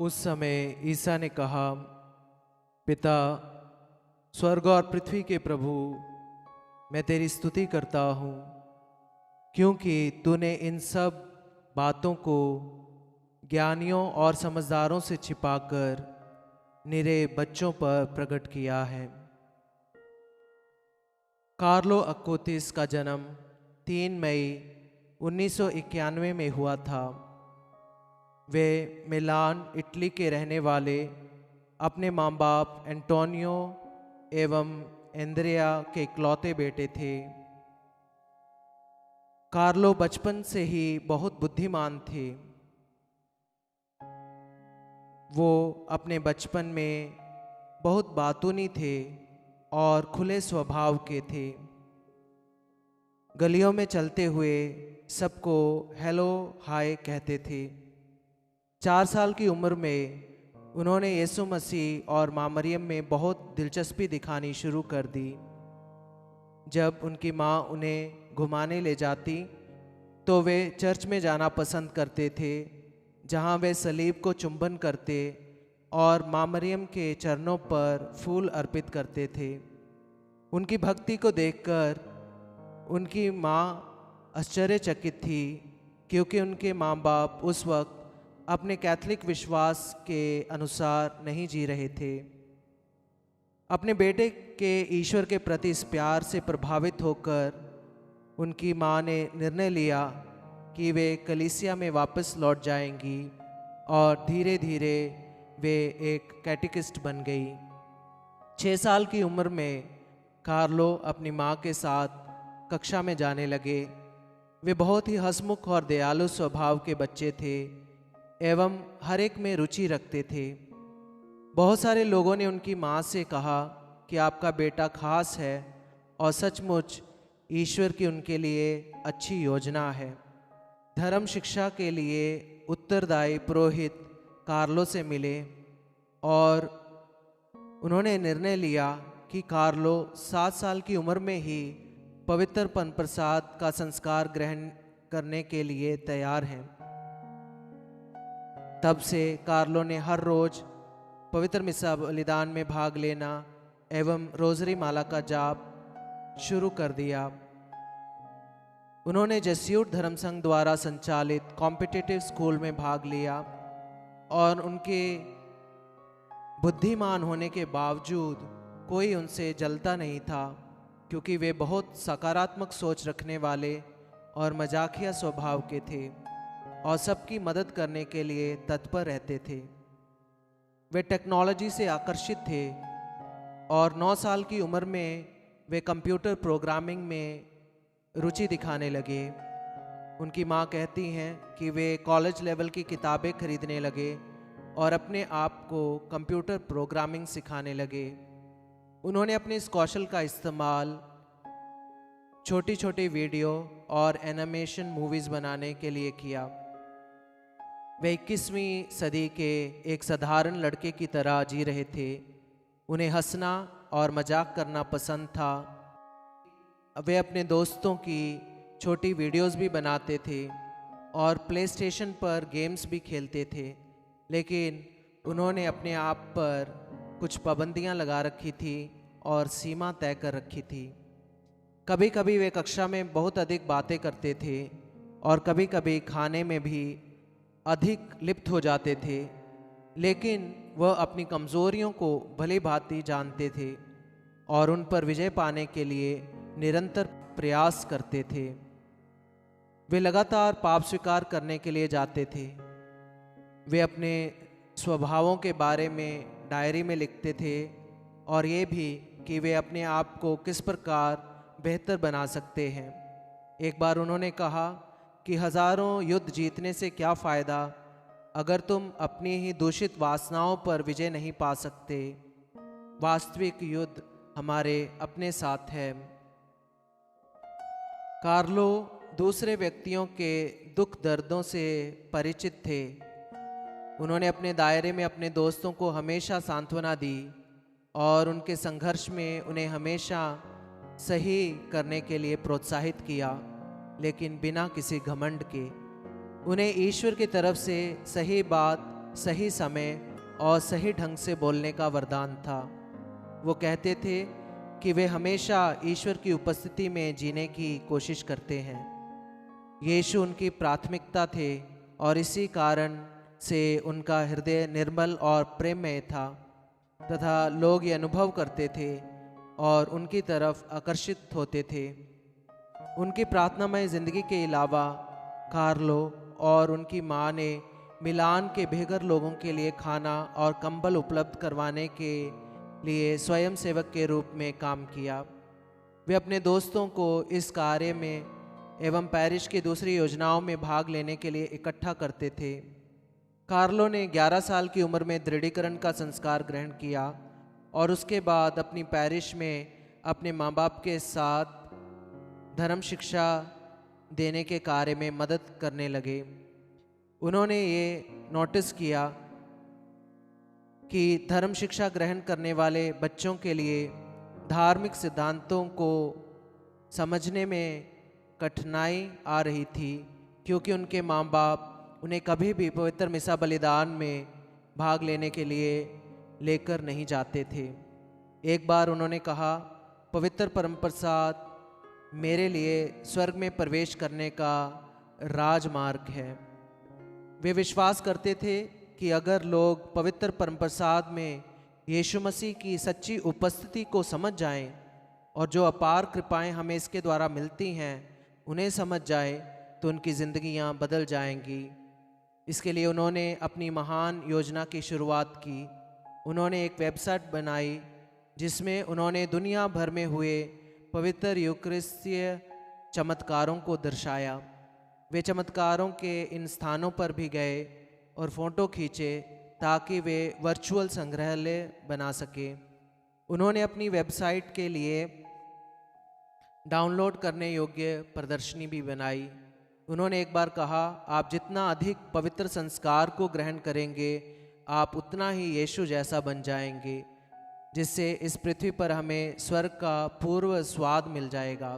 उस समय ईसा ने कहा, पिता, स्वर्ग और पृथ्वी के प्रभु, मैं तेरी स्तुति करता हूँ, क्योंकि तूने इन सब बातों को ज्ञानियों और समझदारों से छिपाकर निरे बच्चों पर प्रकट किया है। कार्लो अक्कोतिस का जन्म 3 मई 1991 में हुआ था। वे मिलान, इटली के रहने वाले अपने माँ बाप एंटोनियो एवं एंद्रिया के इकलौते बेटे थे। कार्लो बचपन से ही बहुत बुद्धिमान थे। वो अपने बचपन में बहुत बातूनी थे और खुले स्वभाव के थे। गलियों में चलते हुए सबको हेलो हाय कहते थे। 4 साल की उम्र में उन्होंने यीशु मसीह और माँ मरियम में बहुत दिलचस्पी दिखानी शुरू कर दी। जब उनकी माँ उन्हें घुमाने ले जाती तो वे चर्च में जाना पसंद करते थे, जहाँ वे सलीब को चुंबन करते और माँ मरियम के चरणों पर फूल अर्पित करते थे। उनकी भक्ति को देखकर उनकी माँ आश्चर्यचकित थी, क्योंकि उनके माँ बाप उस वक्त अपने कैथोलिक विश्वास के अनुसार नहीं जी रहे थे। अपने बेटे के ईश्वर के प्रति इस प्यार से प्रभावित होकर उनकी माँ ने निर्णय लिया कि वे कलीसिया में वापस लौट जाएंगी और धीरे धीरे वे एक कैटेकिस्ट बन गई। 6 साल की उम्र में कार्लो अपनी माँ के साथ कक्षा में जाने लगे। वे बहुत ही हंसमुख और दयालु स्वभाव के बच्चे थे एवं हर एक में रुचि रखते थे। बहुत सारे लोगों ने उनकी माँ से कहा कि आपका बेटा खास है और सचमुच ईश्वर की उनके लिए अच्छी योजना है। धर्म शिक्षा के लिए उत्तरदायी पुरोहित कार्लो से मिले और उन्होंने निर्णय लिया कि कार्लो 7 साल की उम्र में ही पवित्र पन प्रसाद का संस्कार ग्रहण करने के लिए तैयार हैं। तब से कार्लो ने हर रोज पवित्र मिसा बलिदान में भाग लेना एवं रोजरी माला का जाप शुरू कर दिया। उन्होंने जेस्यूट धर्म संघ द्वारा संचालित कॉम्पिटिटिव स्कूल में भाग लिया और उनके बुद्धिमान होने के बावजूद कोई उनसे जलता नहीं था, क्योंकि वे बहुत सकारात्मक सोच रखने वाले और मजाकिया स्वभाव के थे और सबकी मदद करने के लिए तत्पर रहते थे। वे टेक्नोलॉजी से आकर्षित थे और 9 साल की उम्र में वे कंप्यूटर प्रोग्रामिंग में रुचि दिखाने लगे। उनकी माँ कहती हैं कि वे कॉलेज लेवल की किताबें खरीदने लगे और अपने आप को कंप्यूटर प्रोग्रामिंग सिखाने लगे। उन्होंने अपने इस कौशल का इस्तेमाल छोटी छोटी वीडियो और एनिमेशन मूवीज़ बनाने के लिए किया। वे 21वीं सदी के एक साधारण लड़के की तरह जी रहे थे। उन्हें हंसना और मजाक करना पसंद था। वे अपने दोस्तों की छोटी वीडियोस भी बनाते थे और प्ले स्टेशन पर गेम्स भी खेलते थे, लेकिन उन्होंने अपने आप पर कुछ पाबंदियां लगा रखी थी और सीमा तय कर रखी थी। कभी कभी वे कक्षा में बहुत अधिक बातें करते थे और कभी कभी खाने में भी अधिक लिप्त हो जाते थे, लेकिन वह अपनी कमज़ोरियों को भली भांति जानते थे और उन पर विजय पाने के लिए निरंतर प्रयास करते थे। वे लगातार पाप स्वीकार करने के लिए जाते थे। वे अपने स्वभावों के बारे में डायरी में लिखते थे और ये भी कि वे अपने आप को किस प्रकार बेहतर बना सकते हैं। एक बार उन्होंने कहा कि हजारों युद्ध जीतने से क्या फ़ायदा अगर तुम अपनी ही दूषित वासनाओं पर विजय नहीं पा सकते। वास्तविक युद्ध हमारे अपने साथ है। कार्लो दूसरे व्यक्तियों के दुख दर्दों से परिचित थे। उन्होंने अपने दायरे में अपने दोस्तों को हमेशा सांत्वना दी और उनके संघर्ष में उन्हें हमेशा सही करने के लिए प्रोत्साहित किया, लेकिन बिना किसी घमंड के। उन्हें ईश्वर की तरफ से सही बात सही समय और सही ढंग से बोलने का वरदान था। वो कहते थे कि वे हमेशा ईश्वर की उपस्थिति में जीने की कोशिश करते हैं। यीशु उनकी प्राथमिकता थे और इसी कारण से उनका हृदय निर्मल और प्रेममय था तथा लोग ये अनुभव करते थे और उनकी तरफ आकर्षित होते थे। उनकी प्रार्थनामय जिंदगी के अलावा कार्लो और उनकी माँ ने मिलान के बेघर लोगों के लिए खाना और कंबल उपलब्ध करवाने के लिए स्वयं सेवक के रूप में काम किया। वे अपने दोस्तों को इस कार्य में एवं पैरिश की दूसरी योजनाओं में भाग लेने के लिए इकट्ठा करते थे। कार्लो ने 11 साल की उम्र में दृढ़ीकरण का संस्कार ग्रहण किया और उसके बाद अपनी पैरिश में अपने माँ बाप के साथ धर्म शिक्षा देने के कार्य में मदद करने लगे। उन्होंने ये नोटिस किया कि धर्म शिक्षा ग्रहण करने वाले बच्चों के लिए धार्मिक सिद्धांतों को समझने में कठिनाई आ रही थी क्योंकि उनके माँ बाप उन्हें कभी भी पवित्र मिसा बलिदान में भाग लेने के लिए लेकर नहीं जाते थे। एक बार उन्होंने कहा, पवित्र परमप्रसाद मेरे लिए स्वर्ग में प्रवेश करने का राजमार्ग है। वे विश्वास करते थे कि अगर लोग पवित्र परमप्रसाद में यीशु मसीह की सच्ची उपस्थिति को समझ जाएं और जो अपार कृपाएं हमें इसके द्वारा मिलती हैं उन्हें समझ जाए तो उनकी ज़िंदगियां बदल जाएंगी। इसके लिए उन्होंने अपनी महान योजना की शुरुआत की। उन्होंने एक वेबसाइट बनाई जिसमें उन्होंने दुनिया भर में हुए पवित्र यूकरिस्तीय चमत्कारों को दर्शाया। वे चमत्कारों के इन स्थानों पर भी गए और फ़ोटो खींचे ताकि वे वर्चुअल संग्रहालय बना सके। उन्होंने अपनी वेबसाइट के लिए डाउनलोड करने योग्य प्रदर्शनी भी बनाई। उन्होंने एक बार कहा, आप जितना अधिक पवित्र संस्कार को ग्रहण करेंगे आप उतना ही यीशु जैसा बन जाएंगे, जिससे इस पृथ्वी पर हमें स्वर्ग का पूर्व स्वाद मिल जाएगा।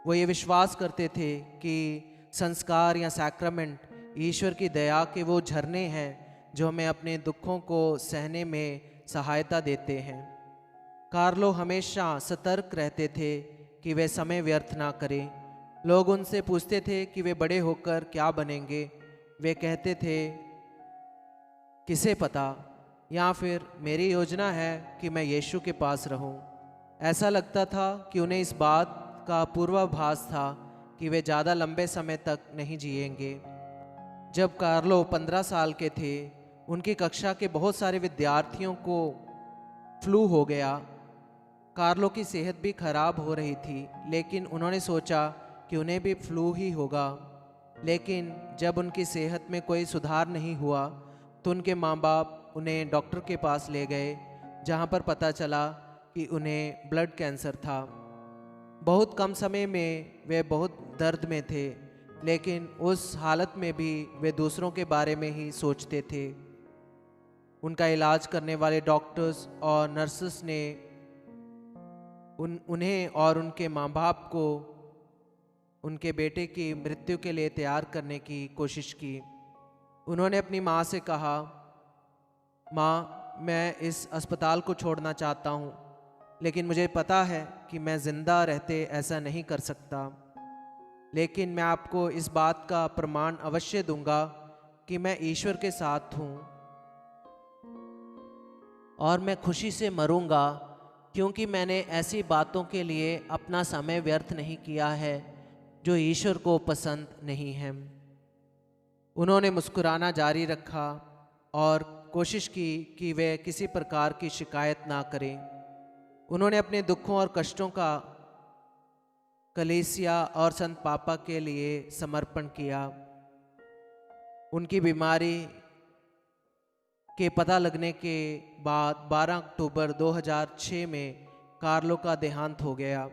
वो ये विश्वास करते थे कि संस्कार या सैक्रामेंट ईश्वर की दया के वो झरने हैं जो हमें अपने दुखों को सहने में सहायता देते हैं। कार्लो हमेशा सतर्क रहते थे कि वे समय व्यर्थ ना करें। लोग उनसे पूछते थे कि वे बड़े होकर क्या बनेंगे। वे कहते थे, किसे पता, या फिर मेरी योजना है कि मैं यीशु के पास रहूं। ऐसा लगता था कि उन्हें इस बात का पूर्वाभास था कि वे ज़्यादा लंबे समय तक नहीं जिएंगे। जब कार्लो 15 साल के थे, उनकी कक्षा के बहुत सारे विद्यार्थियों को फ्लू हो गया। कार्लो की सेहत भी खराब हो रही थी, लेकिन उन्होंने सोचा कि उन्हें भी फ्लू ही होगा। लेकिन जब उनकी सेहत में कोई सुधार नहीं हुआ तो उनके माँ बाप उन्हें डॉक्टर के पास ले गए, जहाँ पर पता चला कि उन्हें ब्लड कैंसर था। बहुत कम समय में वे बहुत दर्द में थे, लेकिन उस हालत में भी वे दूसरों के बारे में ही सोचते थे। उनका इलाज करने वाले डॉक्टर्स और नर्सेस ने उन्हें और उनके माँ बाप को उनके बेटे की मृत्यु के लिए तैयार करने की कोशिश की। उन्होंने अपनी माँ से कहा, माँ, मैं इस अस्पताल को छोड़ना चाहता हूँ, लेकिन मुझे पता है कि मैं ज़िंदा रहते ऐसा नहीं कर सकता। लेकिन मैं आपको इस बात का प्रमाण अवश्य दूंगा कि मैं ईश्वर के साथ हूँ और मैं खुशी से मरूंगा, क्योंकि मैंने ऐसी बातों के लिए अपना समय व्यर्थ नहीं किया है जो ईश्वर को पसंद नहीं है। उन्होंने मुस्कुराना जारी रखा और कोशिश की कि वे किसी प्रकार की शिकायत ना करें। उन्होंने अपने दुखों और कष्टों का कलीसिया और संत पापा के लिए समर्पण किया। उनकी बीमारी के पता लगने के बाद 12 अक्टूबर 2006 में कार्लो का देहांत हो गया।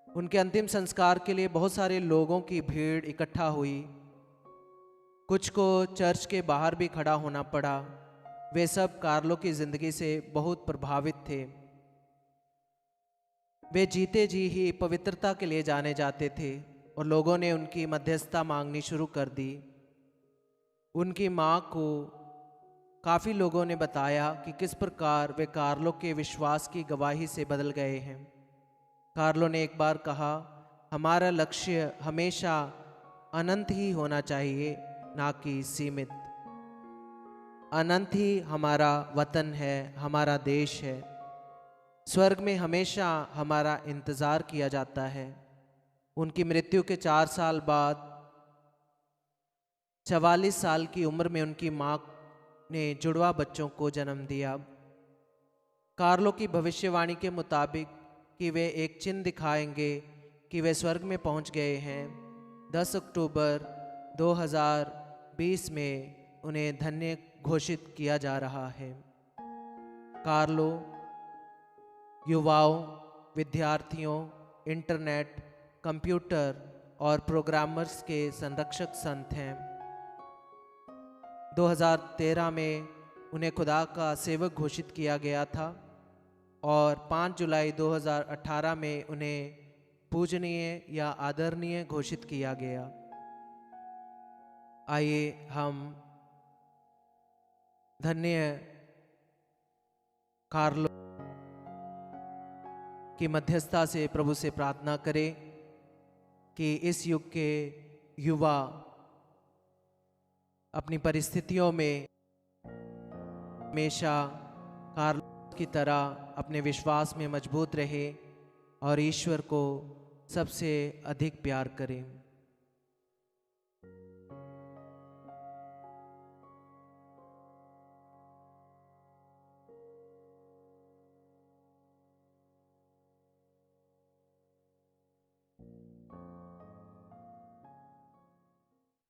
उनके अंतिम संस्कार के लिए बहुत सारे लोगों की भीड़ इकट्ठा हुई। कुछ को चर्च के बाहर भी खड़ा होना पड़ा। वे सब कार्लो की ज़िंदगी से बहुत प्रभावित थे। वे जीते जी ही पवित्रता के लिए जाने जाते थे और लोगों ने उनकी मध्यस्थता मांगनी शुरू कर दी। उनकी माँ को काफ़ी लोगों ने बताया कि किस प्रकार वे कार्लो के विश्वास की गवाही से बदल गए हैं। कार्लो ने एक बार कहा, हमारा लक्ष्य हमेशा अनंत ही होना चाहिए, ना कि सीमित। अनंत ही हमारा वतन है, हमारा देश है। स्वर्ग में हमेशा हमारा इंतज़ार किया जाता है। उनकी मृत्यु के 4 साल बाद 44 साल की उम्र में उनकी माँ ने जुड़वा बच्चों को जन्म दिया। कार्लो की भविष्यवाणी के मुताबिक कि वे एक चिन्ह दिखाएंगे कि वे स्वर्ग में पहुंच गए हैं, 10 अक्टूबर 2020 में उन्हें धन्य घोषित किया जा रहा है। कार्लो युवाओं, विद्यार्थियों, इंटरनेट, कंप्यूटर और प्रोग्रामर्स के संरक्षक संत हैं। 2013 में उन्हें खुदा का सेवक घोषित किया गया था और 5 जुलाई 2018 में उन्हें पूजनीय या आदरणीय घोषित किया गया। आइए हम धन्य कार्लो की मध्यस्थता से प्रभु से प्रार्थना करें कि इस युग के युवा अपनी परिस्थितियों में हमेशा कार्लो की तरह अपने विश्वास में मजबूत रहे और ईश्वर को सबसे अधिक प्यार करें।